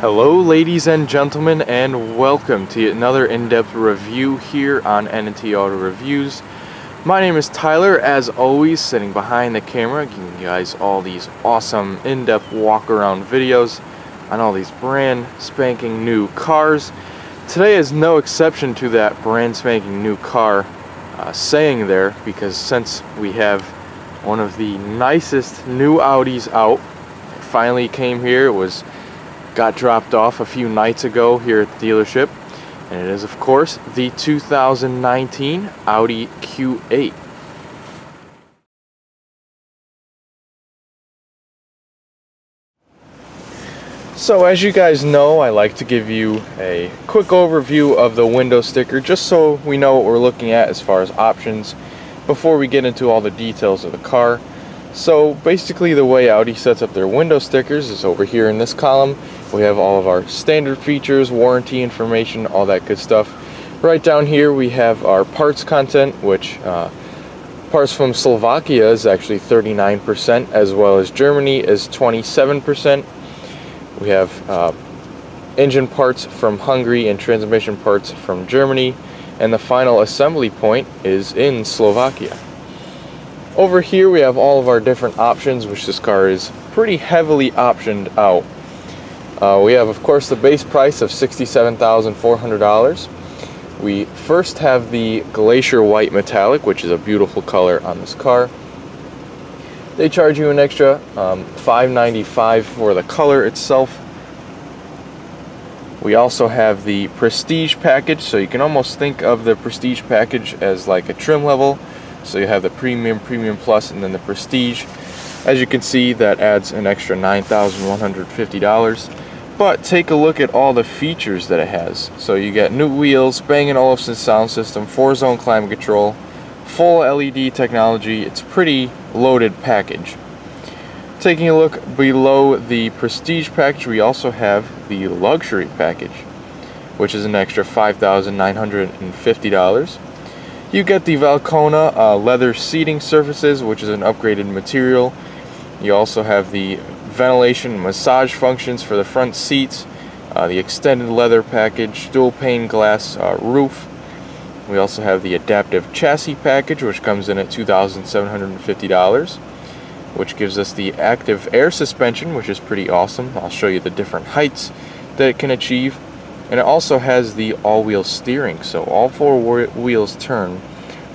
Hello ladies and gentlemen, and welcome to yet another in-depth review here on N&T Auto Reviews. My name is Tyler, as always sitting behind the camera, giving you guys all these awesome in-depth walk-around videos on all these brand spanking new cars. Today is no exception to that brand spanking new car saying there, because since we have one of the nicest new Audis out, it finally came here. It got dropped off a few nights ago here at the dealership, and it is of course the 2019 Audi Q8. So as you guys know, I like to give you a quick overview of the window sticker just so we know what we're looking at as far as options before we get into all the details of the car. So basically the way Audi sets up their window stickers is over here in this column. We have all of our standard features, warranty information, all that good stuff. Right down here we have our parts content, which parts from Slovakia is actually 39%, as well as Germany is 27%. We have engine parts from Hungary and transmission parts from Germany, and the final assembly point is in Slovakia. Over here we have all of our different options, which this car is pretty heavily optioned out. We have, of course, the base price of $67,400. We first have the Glacier White Metallic, which is a beautiful color on this car. They charge you an extra $595 for the color itself. We also have the Prestige package, so you can almost think of the Prestige package as like a trim level. So you have the Premium, Premium Plus, and then the Prestige. As you can see, that adds an extra $9,150. But take a look at all the features that it has. So you get new wheels, Bang & Olufsen sound system, 4-zone climate control, full LED technology. It's a pretty loaded package. Taking a look below the Prestige package, we also have the Luxury package, which is an extra $5,950. You get the Valcona leather seating surfaces, which is an upgraded material. You also have the ventilation and massage functions for the front seats, the extended leather package, dual pane glass roof. We also have the adaptive chassis package, which comes in at $2,750, which gives us the active air suspension, which is pretty awesome. I'll show you the different heights that it can achieve. And it also has the all-wheel steering, so all four wheels turn.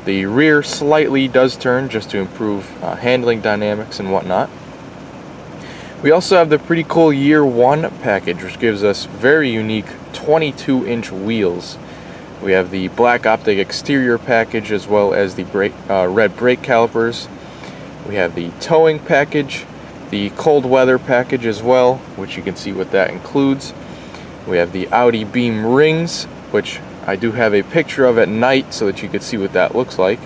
The rear slightly does turn just to improve handling dynamics and whatnot. We also have the pretty cool Year 1 package, which gives us very unique 22-inch wheels. We have the black optic exterior package, as well as the red brake calipers. We have the towing package, the cold weather package as well, which you can see what that includes. We have the Audi beam rings, which I do have a picture of at night so that you could see what that looks like.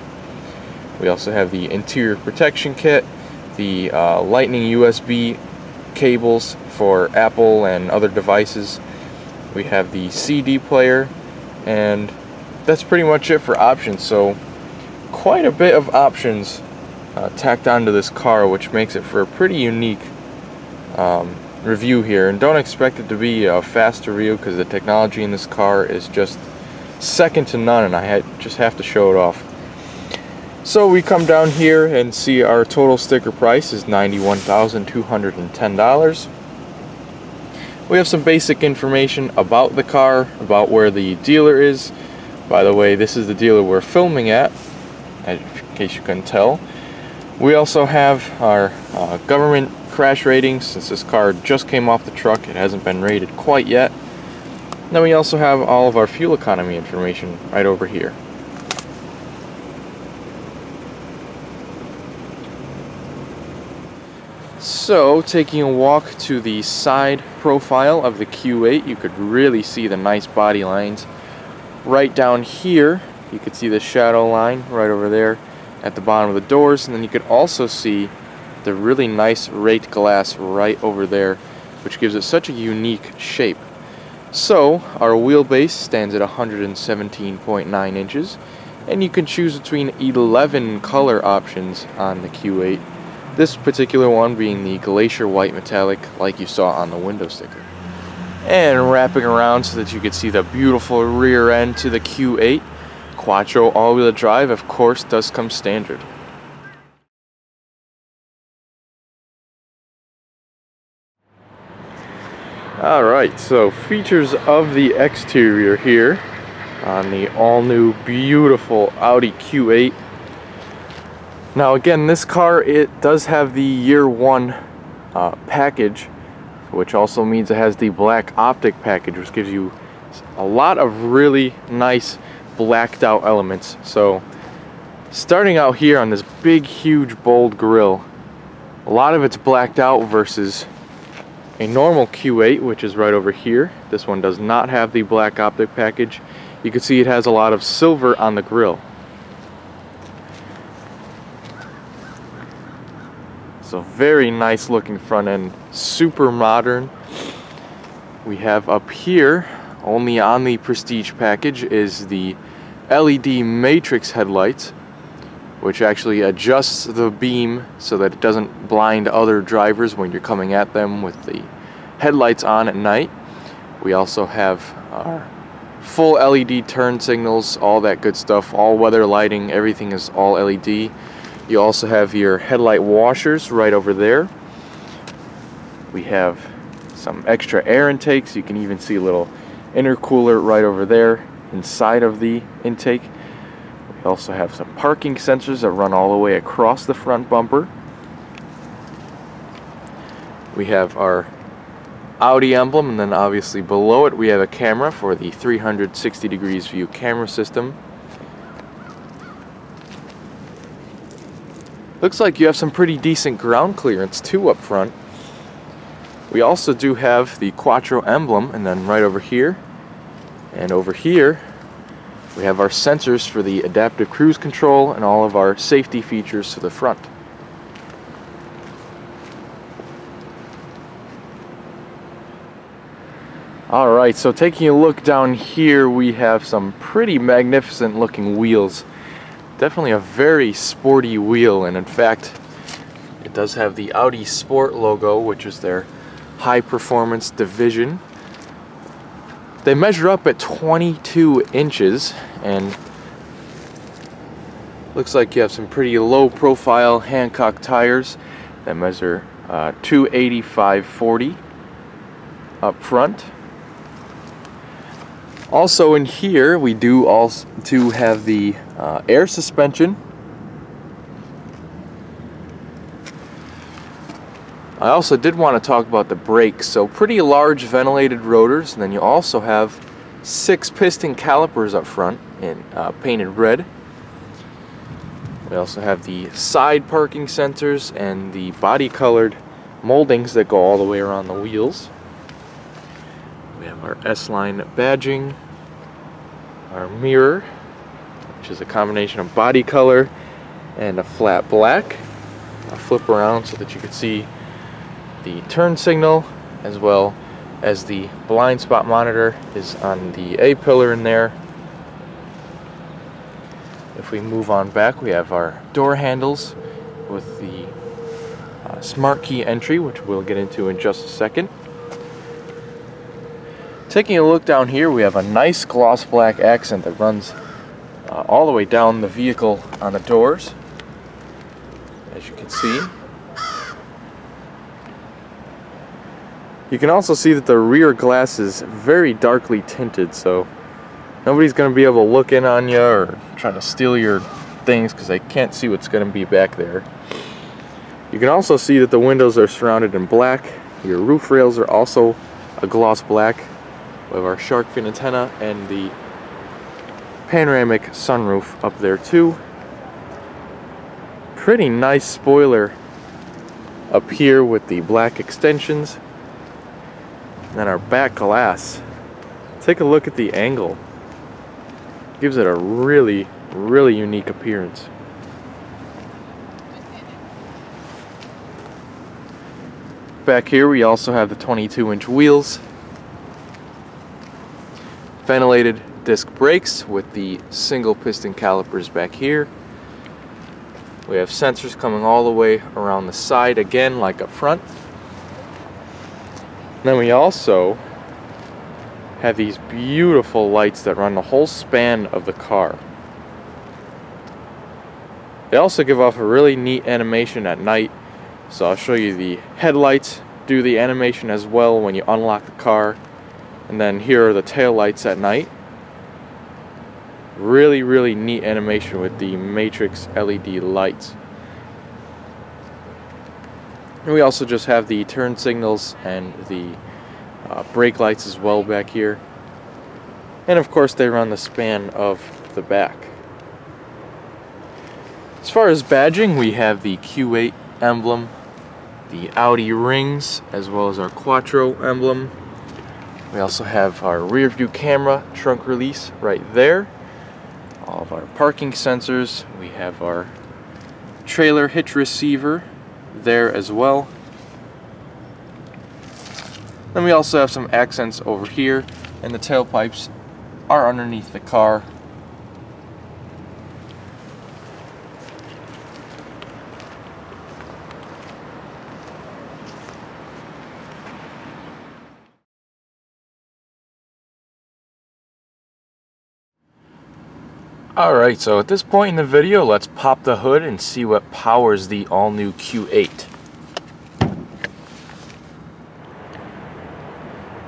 We also have the interior protection kit, the lightning USB cables for Apple and other devices. We have the CD player, and that's pretty much it for options. So quite a bit of options tacked onto this car, which makes it for a pretty unique review here. And don't expect it to be a fast review, because the technology in this car is just second to none, and I just have to show it off. So we come down here and see our total sticker price is $91,210. We have some basic information about the car, about where the dealer is. By the way, this is the dealer we're filming at, in case you couldn't tell. We also have our government crash ratings, since this car just came off the truck. It hasn't been rated quite yet. Then we also have all of our fuel economy information right over here. So taking a walk to the side profile of the Q8, you could really see the nice body lines. Right down here you could see the shadow line right over there at the bottom of the doors, and then you could also see the really nice raked glass right over there, which gives it such a unique shape. So our wheelbase stands at 117.9 inches, and you can choose between 11 color options on the Q8. This particular one being the Glacier White Metallic, like you saw on the window sticker. And wrapping around so that you can see the beautiful rear end to the Q8. Quattro all-wheel drive, of course, does come standard. Alright, so features of the exterior here on the all-new beautiful Audi Q8. Now again, this car, it does have the year one package, which also means it has the black optic package, which gives you a lot of really nice blacked out elements. So starting out here on this big, huge, bold grille, a lot of it's blacked out versus a normal Q8, which is right over here. This one does not have the black optic package. You can see it has a lot of silver on the grille. So very nice looking front end, super modern. We have up here, only on the Prestige package, is the LED matrix headlights, which actually adjusts the beam so that it doesn't blind other drivers when you're coming at them with the headlights on at night. We also have our full LED turn signals, all that good stuff, all weather lighting, everything is all LED. You also have your headlight washers right over there. We have some extra air intakes. You can even see a little intercooler right over there inside of the intake. We also have some parking sensors that run all the way across the front bumper. We have our Audi emblem, and then obviously below it we have a camera for the 360 degrees view camera system. Looks like you have some pretty decent ground clearance too up front. We also do have the Quattro emblem, and then right over here and over here we have our sensors for the adaptive cruise control and all of our safety features to the front. Alright, so taking a look down here, we have some pretty magnificent looking wheels. Definitely a very sporty wheel, and in fact it does have the Audi Sport logo, which is their high performance division. They measure up at 22 inches, and looks like you have some pretty low profile Hancock tires that measure 285/40 up front. Also in here we do also have the air suspension. I also did want to talk about the brakes. So pretty large ventilated rotors, and then you also have 6 piston calipers up front in painted red. We also have the side parking sensors and the body colored moldings that go all the way around the wheels. We have our S-line badging, our mirror, which is a combination of body color and a flat black. I'll flip around so that you can see the turn signal, as well as the blind spot monitor is on the A-pillar in there. If we move on back, we have our door handles with the smart key entry, which we'll get into in just a second. Taking a look down here, we have a nice gloss black accent that runs all the way down the vehicle on the doors, as you can see. You can also see that the rear glass is very darkly tinted, so nobody's going to be able to look in on you or try to steal your things because they can't see what's going to be back there. You can also see that the windows are surrounded in black. Your roof rails are also a gloss black. We have our shark fin antenna and the panoramic sunroof up there too. Pretty nice spoiler up here with the black extensions. And then our back glass. Take a look at the angle. Gives it a really, really unique appearance. Back here we also have the 22-inch wheels. Ventilated disc brakes with the single piston calipers back here. We have sensors coming all the way around the side, again like up front. Then we also have these beautiful lights that run the whole span of the car. They also give off a really neat animation at night. So I'll show you the headlights do the animation as well when you unlock the car. And then here are the tail lights at night. Really, really neat animation with the matrix LED lights. And we also just have the turn signals and the brake lights as well back here. And of course they run the span of the back. As far as badging, we have the Q8 emblem, the Audi rings, as well as our Quattro emblem. We also have our rear view camera trunk release right there. All of our parking sensors. We have our trailer hitch receiver there as well. Then we also have some accents over here, and the tailpipes are underneath the car. Alright, so at this point in the video, let's pop the hood and see what powers the all-new Q8.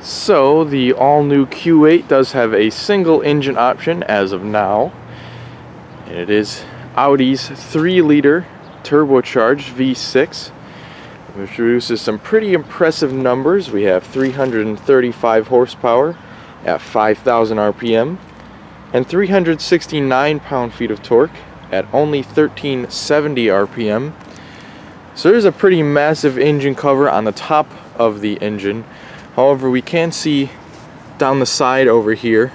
So, the all-new Q8 does have a single engine option as of now. And it is Audi's 3-liter turbocharged V6, which produces some pretty impressive numbers. We have 335 horsepower at 5,000 RPM. And 369 pound-feet of torque at only 1370 RPM. So there's a pretty massive engine cover on the top of the engine. However, we can see down the side over here,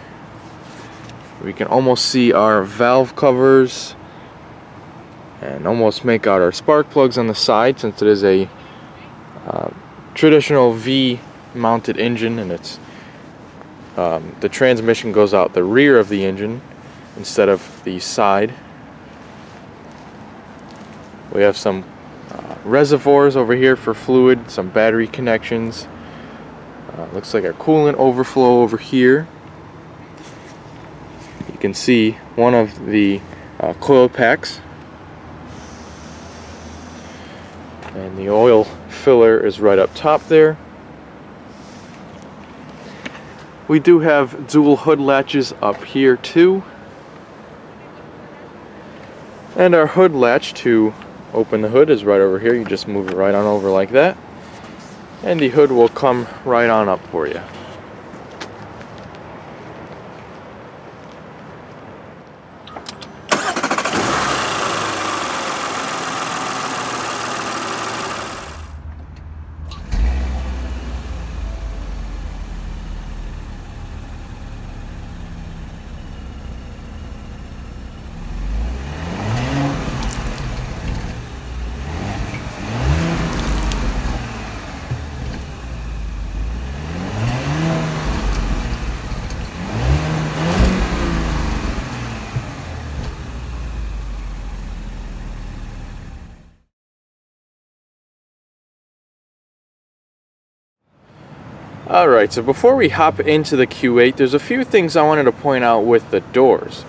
we can almost see our valve covers and almost make out our spark plugs on the side, since it is a traditional V-mounted engine, and it's the transmission goes out the rear of the engine instead of the side. We have some reservoirs over here for fluid, some battery connections. Looks like our coolant overflow over here. You can see one of the coil packs. And the oil filler is right up top there. We do have dual hood latches up here too. And our hood latch to open the hood is right over here. You just move it right on over like that. And the hood will come right on up for you. Alright, so before we hop into the Q8, there's a few things I wanted to point out with the doors.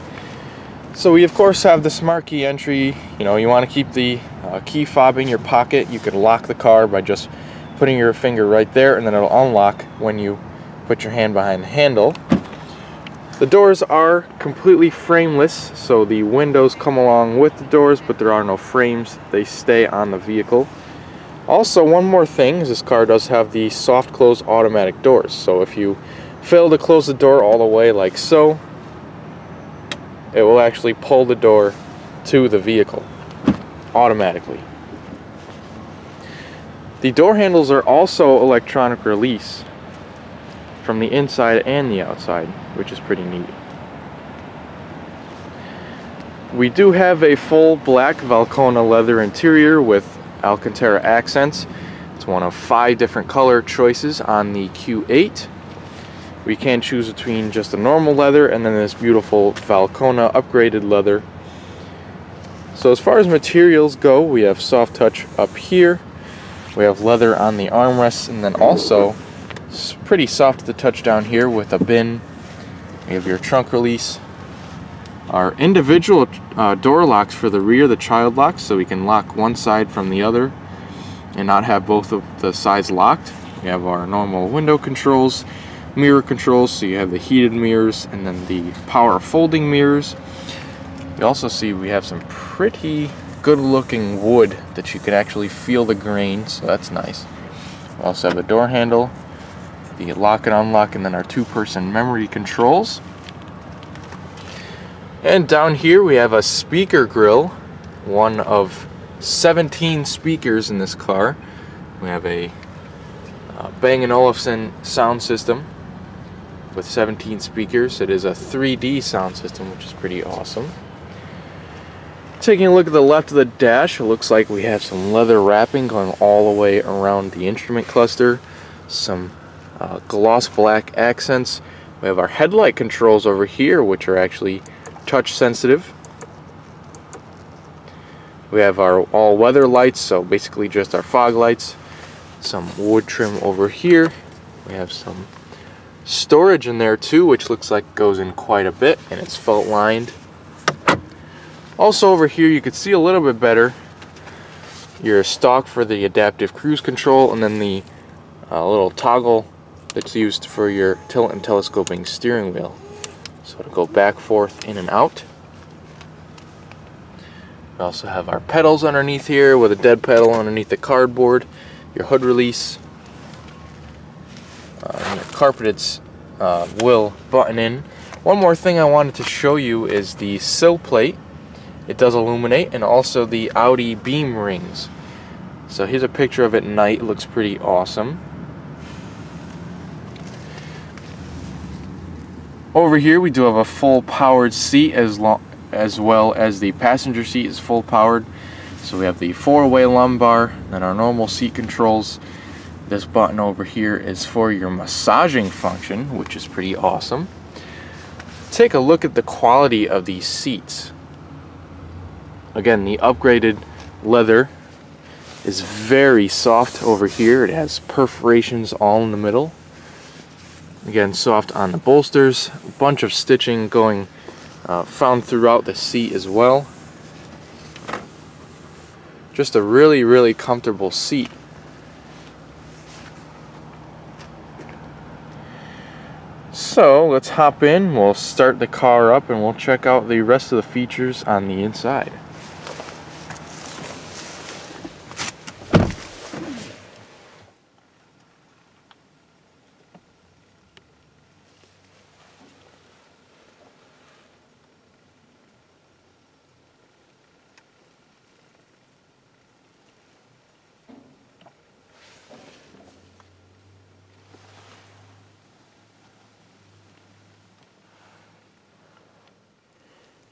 So we of course have the smart key entry. You know, you want to keep the key fob in your pocket. You could lock the car by just putting your finger right there, and then it'll unlock when you put your hand behind the handle. The doors are completely frameless, so the windows come along with the doors, but there are no frames. They stay on the vehicle. Also, one more thing is this car does have the soft close automatic doors. So if you fail to close the door all the way like so, it will actually pull the door to the vehicle automatically. The door handles are also electronic release from the inside and the outside, which is pretty neat. We do have a full black Valcona leather interior with Alcantara accents. It's one of 5 different color choices on the Q8. We can choose between just a normal leather and then this beautiful Valcona upgraded leather. So as far as materials go, we have soft touch up here. We have leather on the armrests, and then also It's pretty soft to the touch down here with a bin. We have your trunk release. Our individual door locks for the rear, the child locks, so we can lock one side from the other and not have both of the sides locked. We have our normal window controls, mirror controls, so you have the heated mirrors and then the power folding mirrors. You also see we have some pretty good looking wood that you can actually feel the grain, so that's nice. We also have a door handle, the lock and unlock, and then our 2-person memory controls. And down here we have a speaker grill, one of 17 speakers in this car. We have a Bang & Olufsen sound system with 17 speakers. It is a 3D sound system, which is pretty awesome. Taking a look at the left of the dash, it looks like we have some leather wrapping going all the way around the instrument cluster, some gloss black accents. We have our headlight controls over here, which are actually touch sensitive. We have our all-weather lights, so basically just our fog lights. Some wood trim over here. We have some storage in there too, which looks like goes in quite a bit, and it's felt lined. Also over here you can see a little bit better your stalk for the adaptive cruise control, and then the little toggle that's used for your tilt and telescoping steering wheel. So to go back, forth, in and out. We also have our pedals underneath here with a dead pedal underneath the cardboard, your hood release, and your carpeted will button in. One more thing I wanted to show you is the sill plate. It does illuminate, and also the Audi beam rings. So here's a picture of it at night. It looks pretty awesome. Over here we do have a full powered seat as well as the passenger seat is full powered. So we have the 4-way lumbar, then our normal seat controls. This button over here is for your massaging function, which is pretty awesome. Take a look at the quality of these seats. Again, the upgraded leather is very soft over here. It has perforations all in the middle. Again, soft on the bolsters, a bunch of stitching going found throughout the seat as well. Just a really, really comfortable seat. So let's hop in, we'll start the car up, and we'll check out the rest of the features on the inside.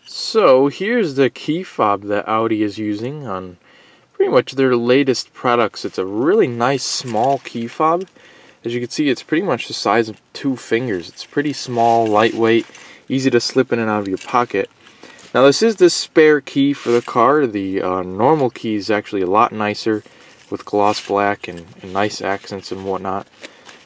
So here's the key fob that Audi is using on pretty much their latest products. It's a really nice small key fob. As you can see, it's pretty much the size of 2 fingers. It's pretty small, lightweight, easy to slip in and out of your pocket. Now this is the spare key for the car. The normal key is actually a lot nicer with gloss black and nice accents and whatnot.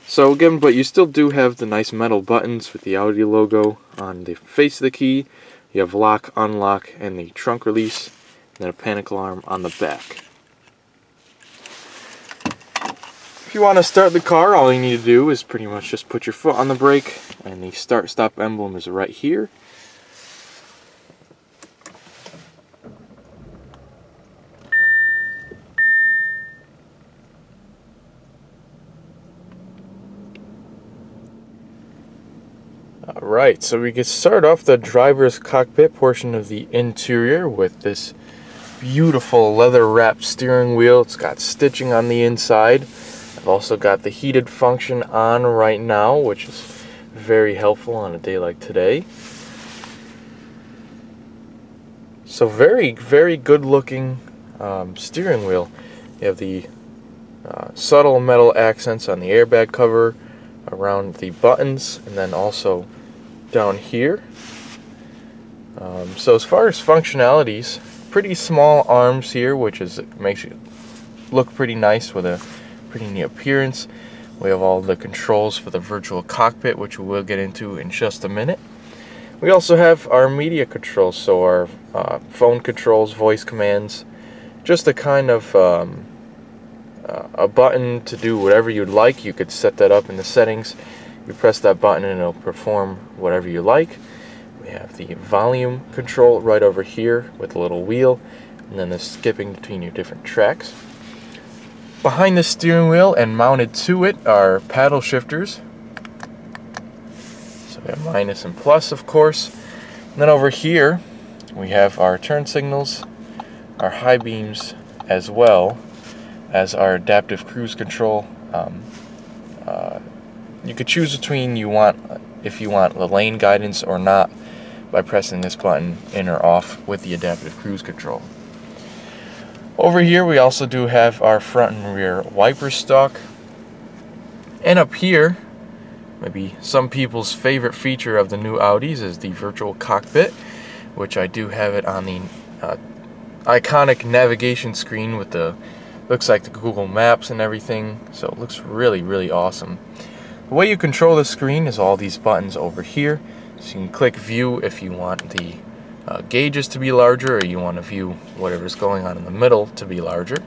So again, but you still do have the nice metal buttons with the Audi logo on the face of the key. You have lock, unlock, and the trunk release, and then a panic alarm on the back. If you want to start the car, all you need to do is pretty much just put your foot on the brake, and the start-stop emblem is right here. Alright, so we can start off the driver's cockpit portion of the interior with this beautiful leather wrapped steering wheel. It's got stitching on the inside. I've also got the heated function on right now, which is very helpful on a day like today. So very, very good looking steering wheel. You have the subtle metal accents on the airbag cover, around the buttons, and then also down here. So as far as functionalities, pretty small arms here, which makes it look pretty nice with a pretty neat appearance. We have all the controls for the virtual cockpit, which we will get into in just a minute. We also have our media controls, so our phone controls, voice commands, just a kind of a button to do whatever you'd like. You could set that up in the settings. You press that button and it'll perform whatever you like. We have the volume control right over here with a little wheel, and then the skipping between your different tracks. Behind the steering wheel and mounted to it are paddle shifters. So we have minus and plus, of course. And then over here we have our turn signals, our high beams, as well as our adaptive cruise control. You could choose between if you want the lane guidance or not by pressing this button in or off with the adaptive cruise control. Over here we also do have our front and rear wiper stalk. And up here, maybe some people's favorite feature of the new Audis is the virtual cockpit, which I do have it on the iconic navigation screen with the, looks like the Google Maps and everything, so it looks really, really awesome. The way you control the screen is all these buttons over here. So you can click view if you want the gauges to be larger, or you want to view whatever's going on in the middle to be larger.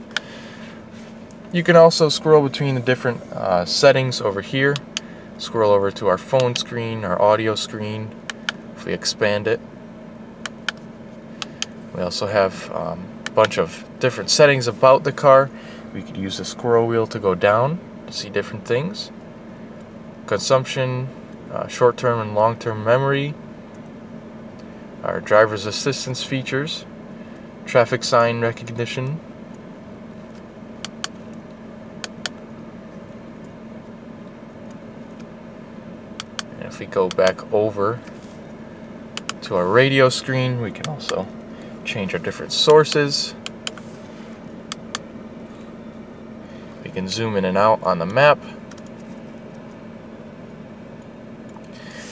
You can also scroll between the different settings over here. Scroll over to our phone screen, our audio screen, if we expand it. We also have a bunch of different settings about the car. We could use the scroll wheel to go down to see different things. Consumption, short-term and long-term memory, our driver's assistance features, traffic sign recognition, and if we go back over to our radio screen, we can also change our different sources. We can zoom in and out on the map.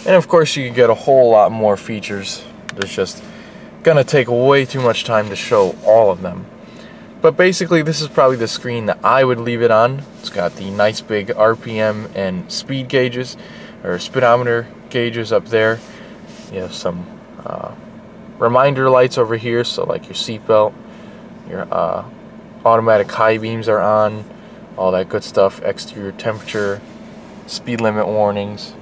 And of course you can get a whole lot more features. There's just gonna take way too much time to show all of them. But basically this is probably the screen that I would leave it on. It's got the nice big RPM and speed gauges, or speedometer gauges up there. You have some reminder lights over here, so like your seatbelt, your automatic high beams are on, all that good stuff, exterior temperature, speed limit warnings.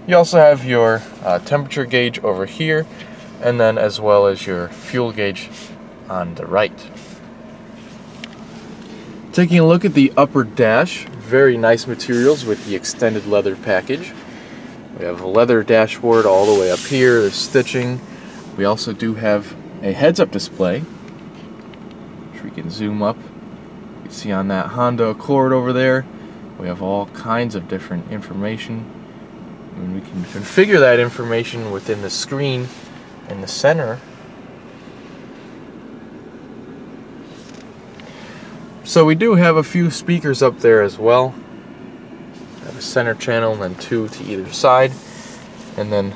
You also have your temperature gauge over here, and then as well as your fuel gauge on the right. Taking a look at the upper dash, very nice materials with the extended leather package. We have a leather dashboard all the way up here, there's stitching. We also do have a heads-up display, which we can zoom up. You can see on that Honda Accord over there, we have all kinds of different information. And we can configure that information within the screen in the center. So we do have a few speakers up there as well. We have a center channel and then two to either side. And then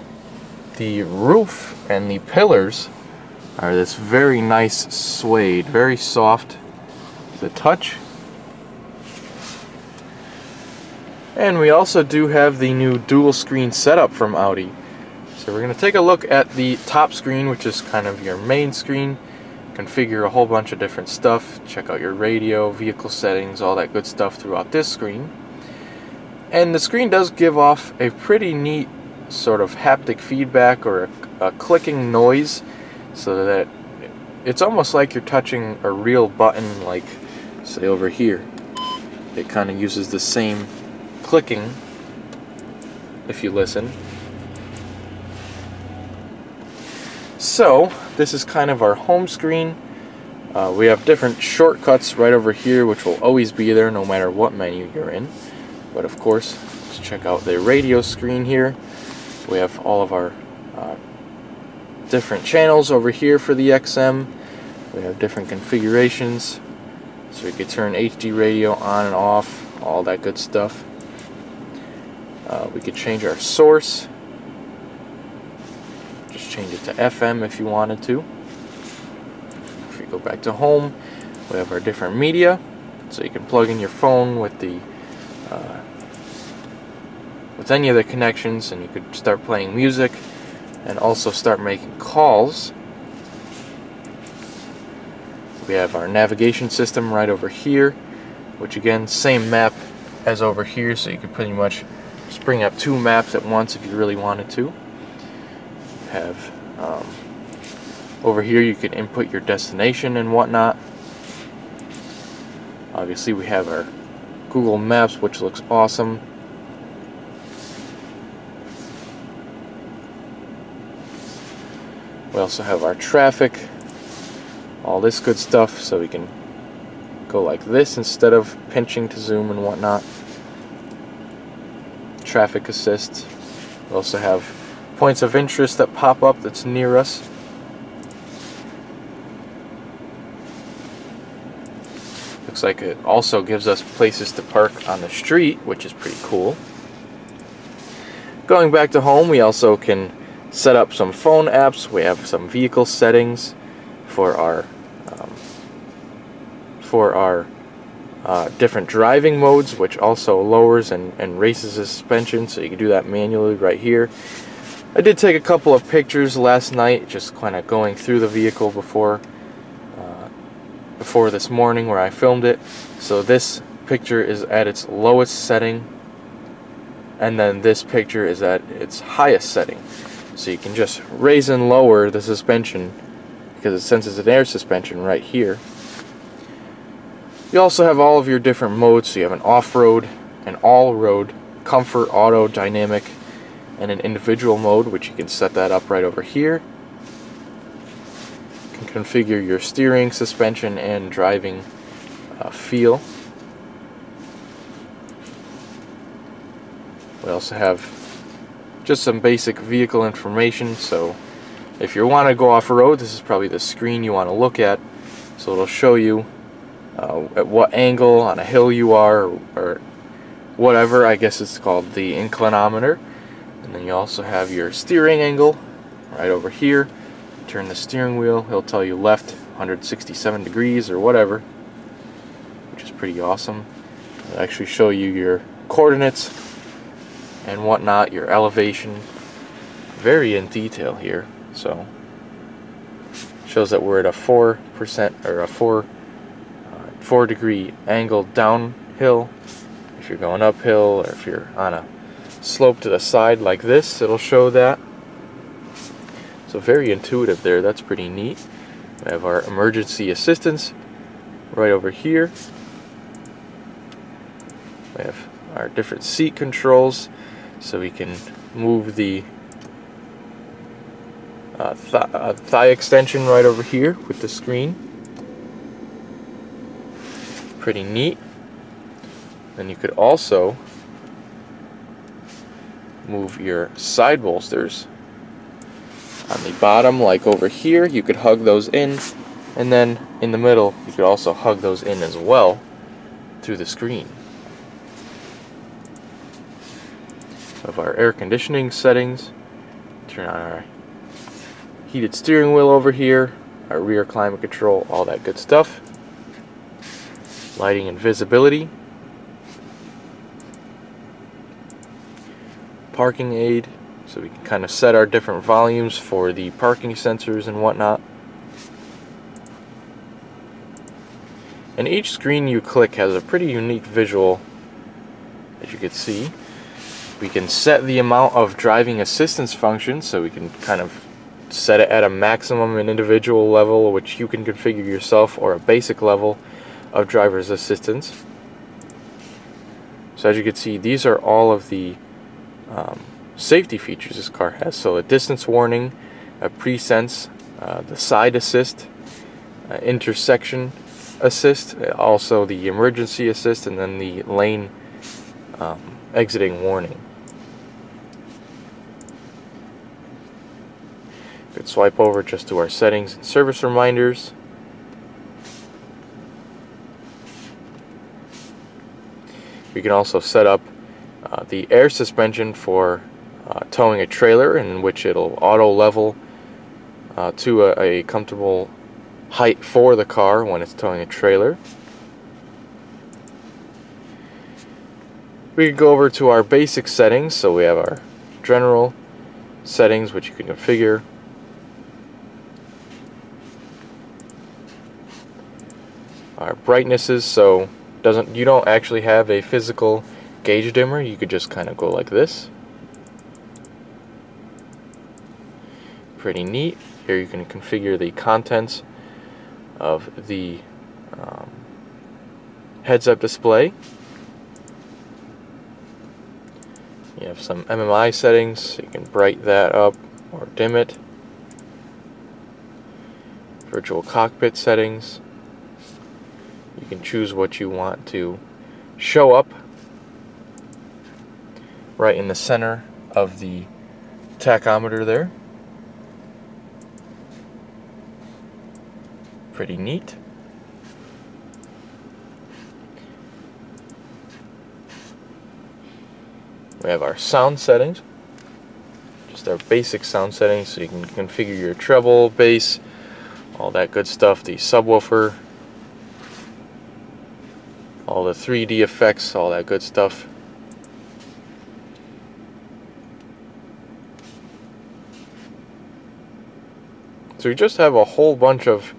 the roof and the pillars are this very nice suede, very soft to the touch. And we also do have the new dual screen setup from Audi. So we're going to take a look at the top screen, which is kind of your main screen. Configure a whole bunch of different stuff. Check out your radio, vehicle settings, all that good stuff throughout this screen. And the screen does give off a pretty neat sort of haptic feedback, or a clicking noise, so that it's almost like you're touching a real button, like say over here. It kind of uses the same clicking if you listen. So this is kind of our home screen. We have different shortcuts right over here, which will always be there no matter what menu you're in. But of course, let's check out the radio screen here. We have all of our different channels over here for the XM. We have different configurations, so we could turn HD radio on and off, all that good stuff. We could change our source. Just change it to FM if you wanted to. If we go back to home, we have our different media. So you can plug in your phone with the with any of the connections, and you could start playing music and also start making calls. We have our navigation system right over here, which again, same map as over here, so you could pretty much just bring up 2 maps at once if you really wanted to. Have over here you can input your destination and whatnot. Obviously we have our Google Maps, which looks awesome. We also have our traffic, all this good stuff, so we can go like this instead of pinching to zoom and whatnot. Traffic assist. We also have points of interest that pop up that's near us. Looks like it also gives us places to park on the street, which is pretty cool. Going back to home, we also can set up some phone apps. We have some vehicle settings for our different driving modes, which also lowers and raises the suspension, so you can do that manually right here. I did take a couple of pictures last night, just kind of going through the vehicle before this morning where I filmed it. So this picture is at its lowest setting, and then this picture is at its highest setting. So you can just raise and lower the suspension, because it senses an air suspension right here. You also have all of your different modes. So you have an off-road, an all-road, comfort, auto, dynamic, and an individual mode, which you can set that up right over here. You can configure your steering, suspension, and driving feel. We also have just some basic vehicle information. So if you want to go off-road, this is probably the screen you want to look at. So it'll show you at what angle on a hill you are, or whatever. I guess it's called the inclinometer. And then you also have your steering angle right over here. Turn the steering wheel, he'll tell you left 167 degrees or whatever, which is pretty awesome. It'll actually show you your coordinates and whatnot, your elevation, very in detail here. So shows that we're at a 4% or a 4 degree angle downhill. If you're going uphill, or if you're on a slope to the side like this, it'll show that. So very intuitive there, that's pretty neat. We have our emergency assistance right over here. We have our different seat controls, so we can move the thigh extension right over here with the screen. Pretty neat. Then you could also move your side bolsters on the bottom, like over here. You could hug those in, and then in the middle you could also hug those in as well through the screen. Of our air conditioning settings, turn on our heated steering wheel over here, our rear climate control, all that good stuff. Lighting and visibility. Parking aid, so we can kind of set our different volumes for the parking sensors and whatnot. And each screen you click has a pretty unique visual, as you can see. We can set the amount of driving assistance functions, so we can kind of set it at a maximum and individual level, which you can configure yourself, or a basic level of driver's assistance. So as you can see, these are all of the safety features this car has. So a distance warning, a pre-sense, the side assist, intersection assist, also the emergency assist, and then the lane exiting warning. We could swipe over just to our settings and service reminders. We can also set up the air suspension for towing a trailer, in which it'll auto level to a comfortable height for the car when it's towing a trailer. We can go over to our basic settings. So we have our general settings, which you can configure. Our brightnesses, so you don't actually have a physical gauge dimmer. You could just kind of go like this. Pretty neat. Here you can configure the contents of the heads-up display. You have some MMI settings, so you can brighten that up or dim it. Virtual cockpit settings. You can choose what you want to show up right in the center of the tachometer there. Pretty neat. We have our sound settings, just our basic sound settings, so you can configure your treble, bass, all that good stuff, the subwoofer, all the 3D effects, all that good stuff. So we just have a whole bunch of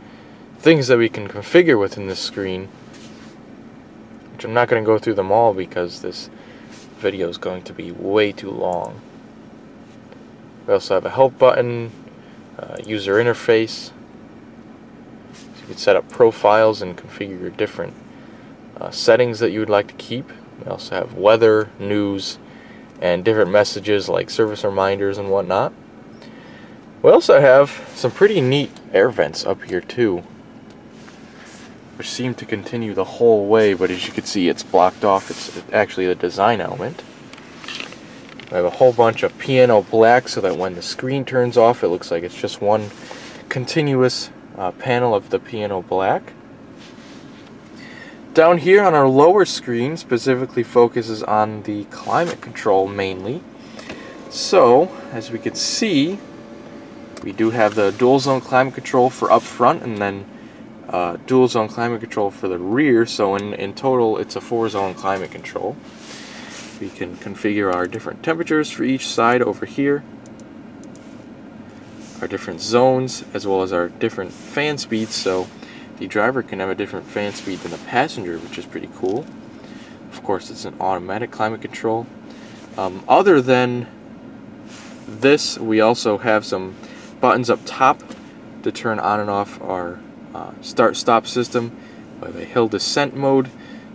things that we can configure within this screen, which I'm not going to go through them all because this video is going to be way too long. We also have a help button, user interface, so you can set up profiles and configure your different settings that you would like to keep. We also have weather, news, and different messages like service reminders and whatnot. We also have some pretty neat air vents up here too, which seem to continue the whole way, but as you can see, it's blocked off. It's actually the design element. We have a whole bunch of piano black so that when the screen turns off, it looks like it's just one continuous panel of the piano black. Down here on our lower screen specifically focuses on the climate control mainly. So, as we can see, we do have the dual zone climate control for up front, and then dual zone climate control for the rear, so in total it's a 4-zone climate control. We can configure our different temperatures for each side over here, our different zones, as well as our different fan speeds, so the driver can have a different fan speed than the passenger, which is pretty cool. Of course, it's an automatic climate control. Other than this, we also have some buttons up top to turn on and off our start-stop system. We have a hill descent mode,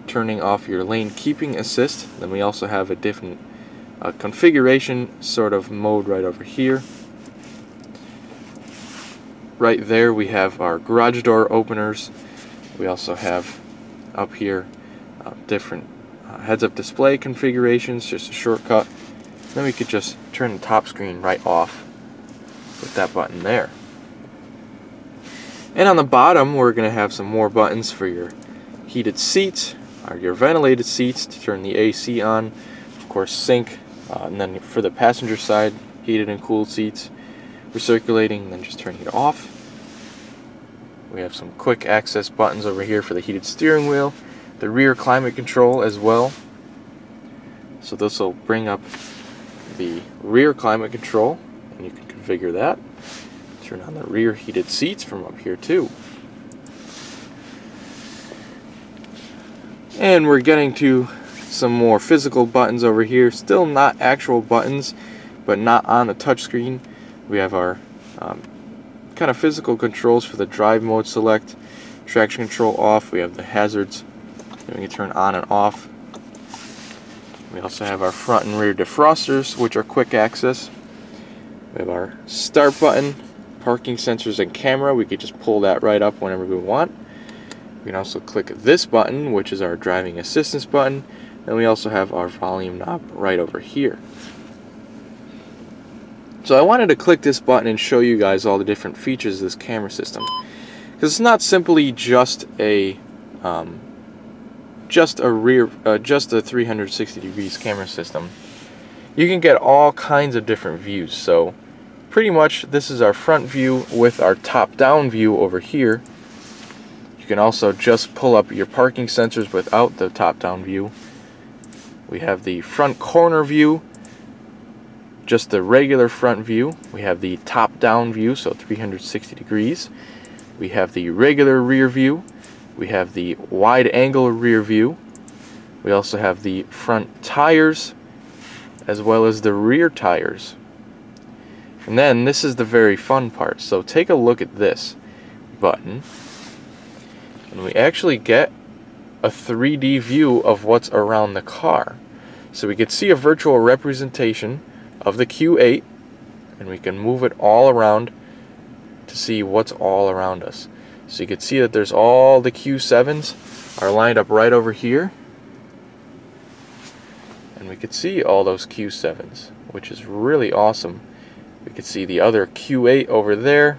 turning off your lane keeping assist. Then we also have a different configuration sort of mode right over here. Right there we have our garage door openers. We also have up here different heads-up display configurations, just a shortcut. Then we could just turn the top screen right off with that button there. And on the bottom, we're going to have some more buttons for your heated seats, or your ventilated seats to turn the AC on. Of course, sync, and then for the passenger side, heated and cooled seats, recirculating, and then just turning it off. We have some quick access buttons over here for the heated steering wheel, the rear climate control as well. So this will bring up the rear climate control, and you can configure that. Turn on the rear heated seats from up here too. And we're getting to some more physical buttons over here. Still not actual buttons, but not on the touchscreen. We have our kind of physical controls for the drive mode select, traction control off. We have the hazards that we can turn on and off. We also have our front and rear defrosters, which are quick access. We have our start button, parking sensors, and camera. We could just pull that right up whenever we want. We can also click this button, which is our driving assistance button, and we also have our volume knob right over here. So I wanted to click this button and show you guys all the different features of this camera system, because it's not simply just a 360 degrees camera system. You can get all kinds of different views. So pretty much this is our front view with our top-down view over here. You can also just pull up your parking sensors without the top-down view. We have the front corner view, just the regular front view. We have the top-down view, so 360 degrees. We have the regular rear view. We have the wide-angle rear view. We also have the front tires, as well as the rear tires. And then this is the very fun part. So take a look at this button, and we actually get a 3D view of what's around the car. So we could see a virtual representation of the Q8, and we can move it all around to see what's all around us. So you can see that there's all the Q7s are lined up right over here, and we could see all those Q7s, which is really awesome. We could see the other Q8 over there.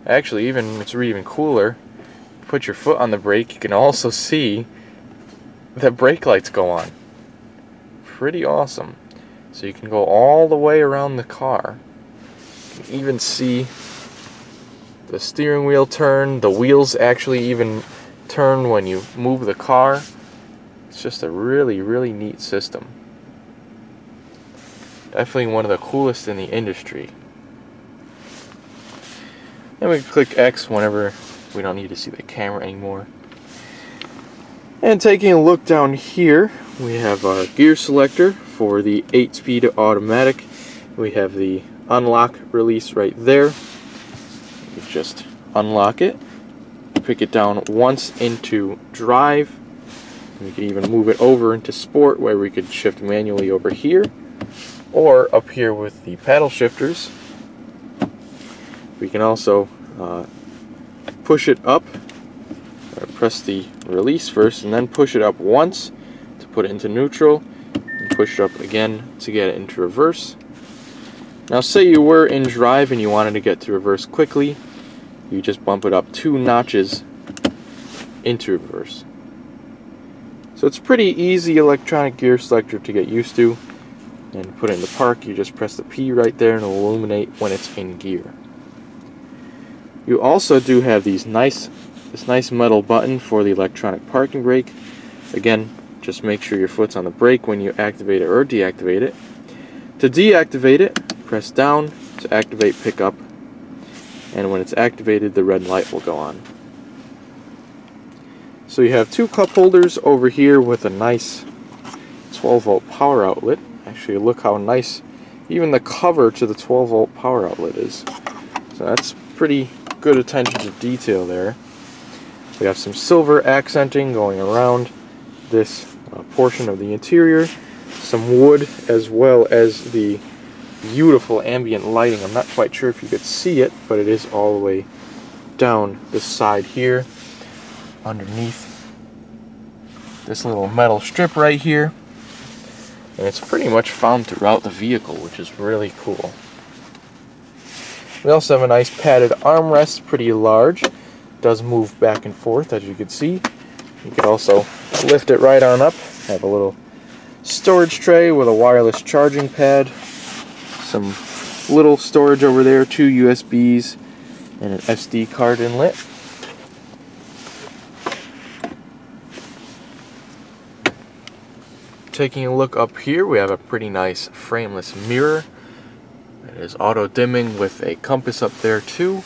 Actually, it's even cooler. Put your foot on the brake, you can also see the brake lights go on. Pretty awesome. So you can go all the way around the car. You can even see the steering wheel turn. The wheels actually even turn when you move the car. It's just a really, really neat system. Definitely one of the coolest in the industry. And we can click X whenever we don't need to see the camera anymore. And taking a look down here, we have our gear selector for the 8-speed automatic. We have the unlock release right there. You just unlock it, pick it down once into drive. We can even move it over into sport, where we could shift manually over here, or up here with the paddle shifters. We can also push it up, or press the release first, and then push it up once to put it into neutral, and push it up again to get it into reverse. Now say you were in drive and you wanted to get to reverse quickly, you just bump it up 2 notches into reverse. So it's a pretty easy electronic gear selector to get used to. And put it into park, you just press the P right there and it'll illuminate when it's in gear. You also do have this nice metal button for the electronic parking brake. Again, just make sure your foot's on the brake when you activate it or deactivate it. To deactivate it, press down to activate pickup, and when it's activated, the red light will go on. So you have 2 cup holders over here with a nice 12-volt power outlet. Actually, look how nice even the cover to the 12-volt power outlet is. So that's pretty good attention to detail there. We have some silver accenting going around this portion of the interior, some wood, as well as the beautiful ambient lighting. I'm not quite sure if you could see it, but it is all the way down the side here underneath this little metal strip right here. And it's pretty much found throughout the vehicle, which is really cool. We also have a nice padded armrest, pretty large. It does move back and forth, as you can see. You can also lift it right on up. Have a little storage tray with a wireless charging pad. Some little storage over there, 2 USBs, and an SD card inlet. Taking a look up here, we have a pretty nice frameless mirror. It is auto dimming with a compass up there too.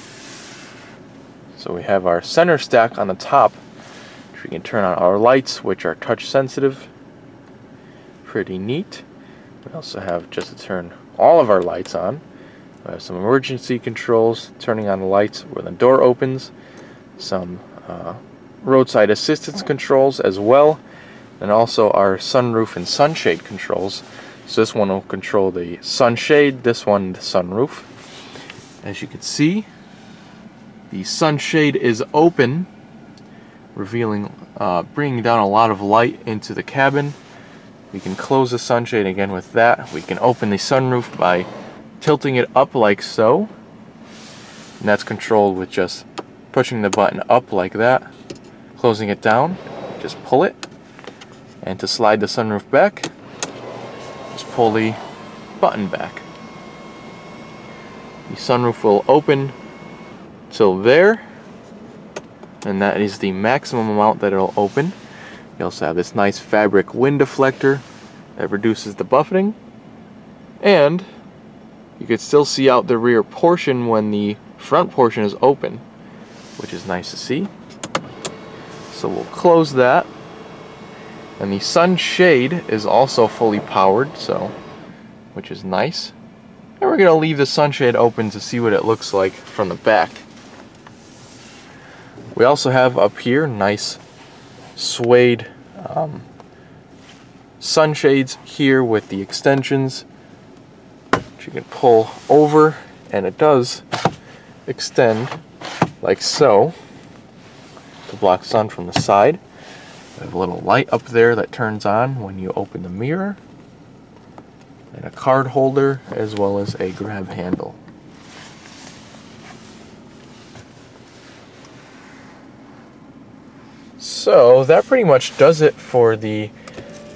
So we have our center stack on the top, which we can turn on our lights, which are touch sensitive. Pretty neat. We also have just to turn all of our lights on. We have some emergency controls, turning on the lights when the door opens. Some roadside assistance controls as well. And also our sunroof and sunshade controls. So this one will control the sunshade, this one the sunroof. As you can see, the sunshade is open, revealing, bringing down a lot of light into the cabin. We can close the sunshade again with that. We can open the sunroof by tilting it up like so. And that's controlled with just pushing the button up like that, closing it down, just pull it. And to slide the sunroof back, just pull the button back. The sunroof will open till there, and that is the maximum amount that it'll open. You also have this nice fabric wind deflector It reduces the buffeting, and you can still see out the rear portion when the front portion is open, which is nice to see. So we'll close that. And the Sunshade is also fully powered, so which is nice. And we're going to leave the sunshade open to see what it looks like from the back. We also have up here nice suede sunshades here with the extensions, which you can pull over, and it does extend like so to block sun from the side. We have a little light up there that turns on when you open the mirror, and a card holder as well as a grab handle. So that pretty much does it for the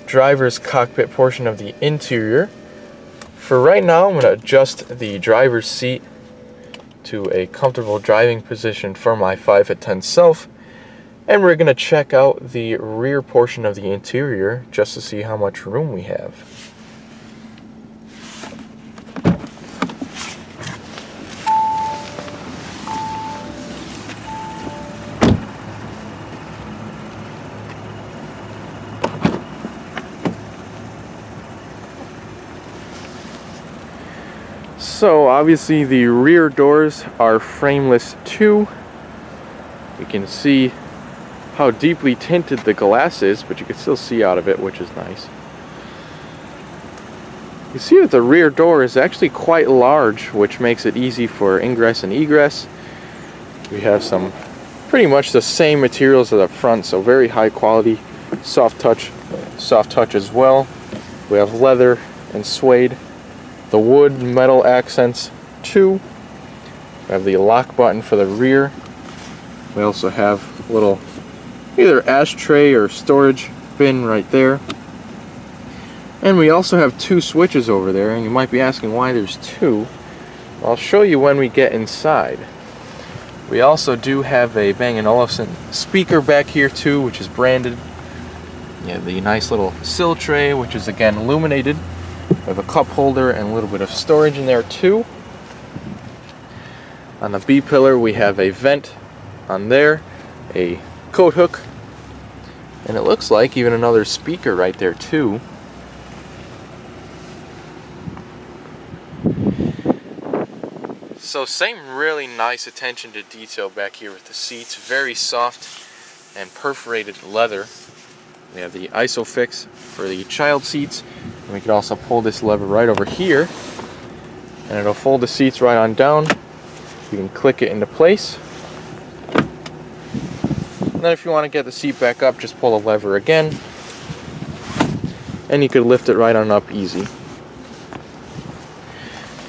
driver's cockpit portion of the interior. For right now, I'm going to adjust the driver's seat to a comfortable driving position for my 5'10" self, and we're going to check out the rear portion of the interior just to see how much room we have. So obviously the rear doors are frameless too. You can see how deeply tinted the glass is, but you can still see out of it, which is nice. You see that the rear door is actually quite large, which makes it easy for ingress and egress. We have some pretty much the same materials as up front, so very high quality, soft touch as well. We have leather and suede. The wood metal accents too. We have the lock button for the rear. We also have a little either ashtray or storage bin right there. And we also have two switches over there, and you might be asking why there's two. I'll show you when we get inside. We also do have a Bang & Olufsen speaker back here too, which is branded. You have the nice little sill tray, which is again illuminated. We have a cup holder and a little bit of storage in there too. On the B pillar we have a vent on there, a coat hook, and it looks like even another speaker right there too. So same really nice attention to detail back here with the seats, very soft and perforated leather. We have the ISOFIX for the child seats, and we can also pull this lever right over here, and it'll fold the seats right on down. You can click it into place. And then if you want to get the seat back up, just pull the lever again, and you could lift it right on up easy.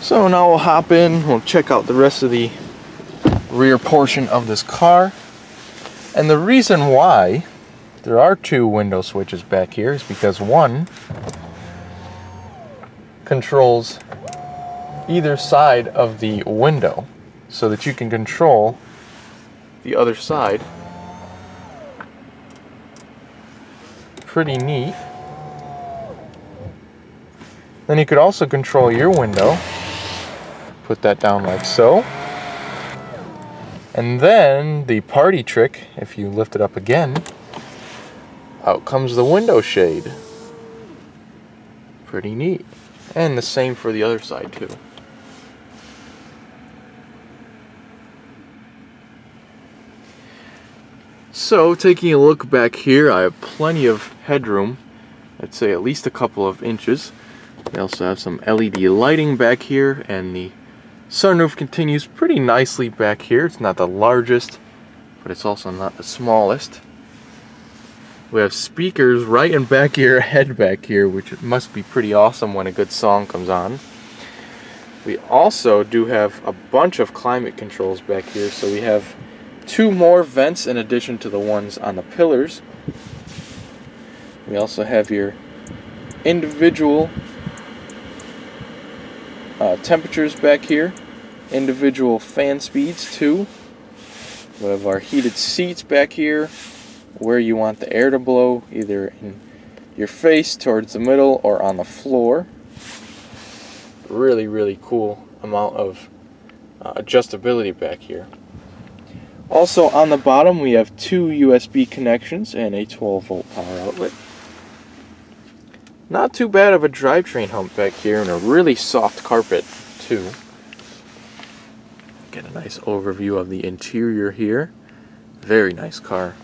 So now we'll hop in, we'll check out the rest of the rear portion of this car. And the reason why there are two window switches back here is because one controls either side of the window so that you can control the other side. Pretty neat. Then you could also control your window. Put that down like so. And then the party trick, if you lift it up again, out comes the window shade. Pretty neat. And the same for the other side too. So taking a look back here, I have plenty of headroom. I'd say at least a couple of inches. We also have some LED lighting back here, and the sunroof continues pretty nicely back here. It's not the largest, but it's also not the smallest. We have speakers right in back of your head back here, which must be pretty awesome when a good song comes on. We also do have a bunch of climate controls back here, so we have two more vents in addition to the ones on the pillars. We also have your individual temperatures back here, individual fan speeds too. We have our heated seats back here, where you want the air to blow, either in your face towards the middle or on the floor. Really cool amount of adjustability back here. Also on the bottom we have 2 USB connections and a 12-volt power outlet. Not too bad of a drivetrain hump back here, and a really soft carpet too. Get a nice overview of the interior here. Very nice car.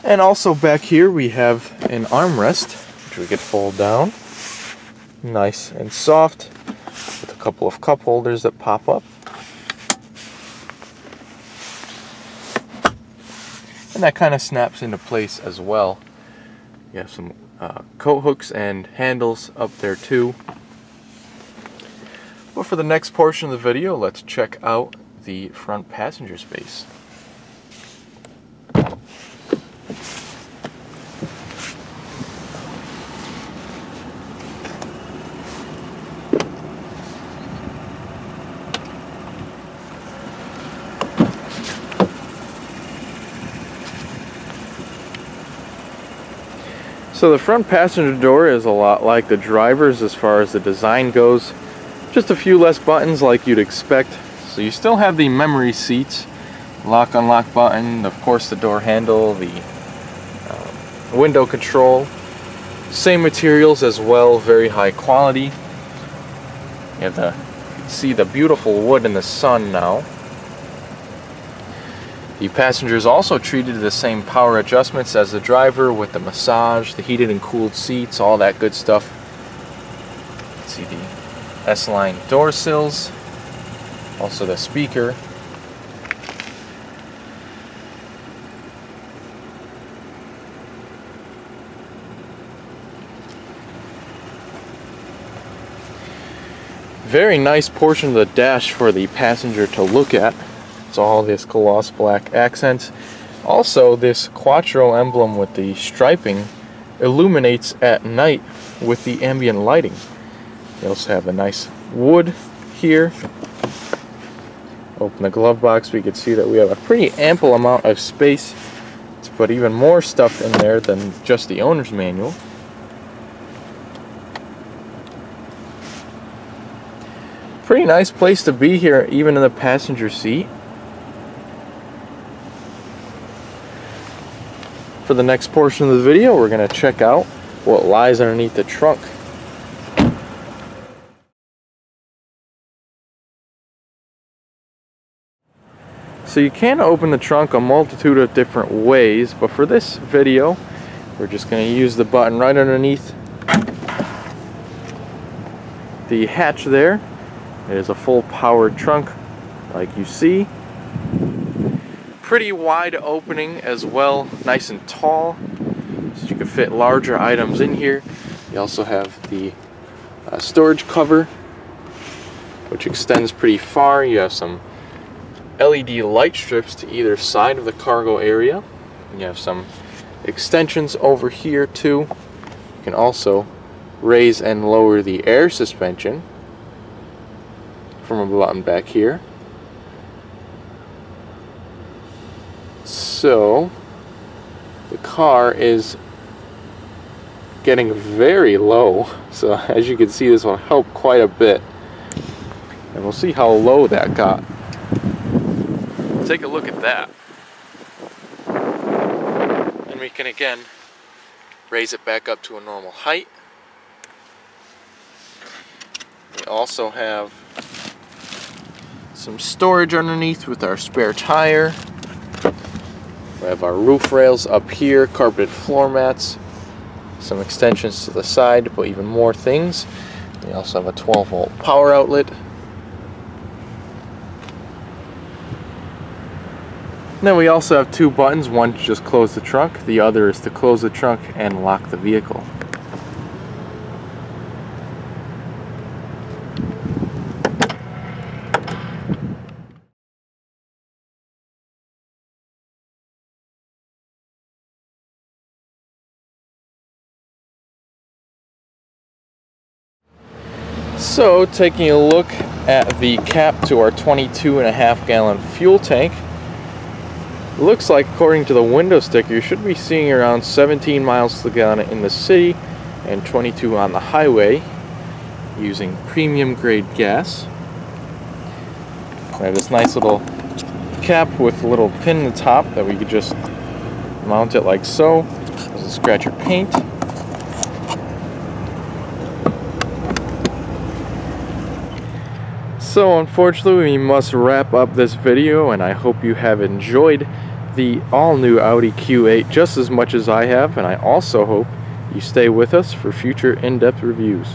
And also back here we have an armrest, which we could fold down. Nice and soft, with a couple of cup holders that pop up. And that kind of snaps into place as well. You have some coat hooks and handles up there too. But for the next portion of the video, let's check out the front passenger space. So the front passenger door is a lot like the driver's as far as the design goes. Just a few less buttons like you'd expect. So you still have the memory seats, lock unlock button, of course the door handle, the window control. Same materials as well, very high quality. You have see the beautiful wood in the sun now. The passenger is also treated to the same power adjustments as the driver, with the massage, the heated and cooled seats, all that good stuff. You can see the S-line door sills, also the speaker. Very nice portion of the dash for the passenger to look at. It's all this gloss black accents. Also, this Quattro emblem with the striping illuminates at night with the ambient lighting. You also have a nice wood here. Open the glove box, we can see that we have a pretty ample amount of space to put even more stuff in there than just the owner's manual. Pretty nice place to be here, even in the passenger seat. For the next portion of the video, we're going to check out what lies underneath the trunk. So you can open the trunk a multitude of different ways, but for this video, we're just going to use the button right underneath the hatch there. It is a full powered trunk, like you see. Pretty wide opening as well, nice and tall, so you can fit larger items in here. You also have the storage cover, which extends pretty far. You have some LED light strips to either side of the cargo area. You have some extensions over here too. You can also raise and lower the air suspension from a button back here. So the car is getting very low, so as you can see, this will help quite a bit, and we'll see how low that got. Take a look at that, and we can again raise it back up to a normal height. We also have some storage underneath with our spare tire. We have our roof rails up here, carpeted floor mats, some extensions to the side to put even more things. We also have a 12-volt power outlet. And then we also have two buttons, one to just close the trunk, the other is to close the trunk and lock the vehicle. So, taking a look at the cap to our 22.5 gallon fuel tank, Looks like, according to the window sticker, you should be seeing around 17 miles to the gallon in the city and 22 on the highway using premium grade gas. I have this nice little cap with a little pin in the top that we could just mount it like so. Doesn't scratch your paint. So unfortunately we must wrap up this video, and I hope you have enjoyed the all-new Audi Q8 just as much as I have, and I also hope you stay with us for future in-depth reviews.